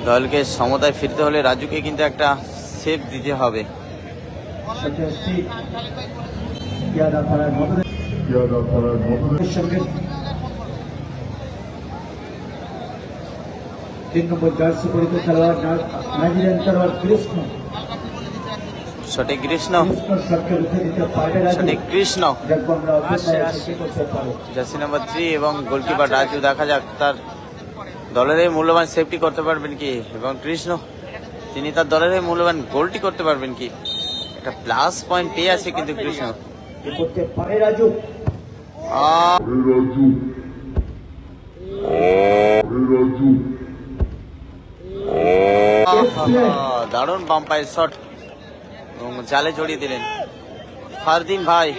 দলকে সমতায় ফিরতে হলে রাজুকে কিন্তু একটা সেভ দিতে হবে। সঠিক কৃষ্ণ, সঠিক কৃষ্ণ, জার্সি নাম্বার 3 এবং গোলকিপার রাজু। দেখা যাক তার দলের এই মূল্যবান সেফটি করতে পারবেন কি, এবং কৃষ্ণ তিনি তার দলের এই মূল্যবান গোলটি করতে পারবেন কি। একটা প্লাস পয়েন্ট পেয়ে আছে কিন্তু কৃষ্ণ। দারুণ বাম্পায়ের শট এবং জালে জড়িয়ে দিলেন ফারদিন ভাই।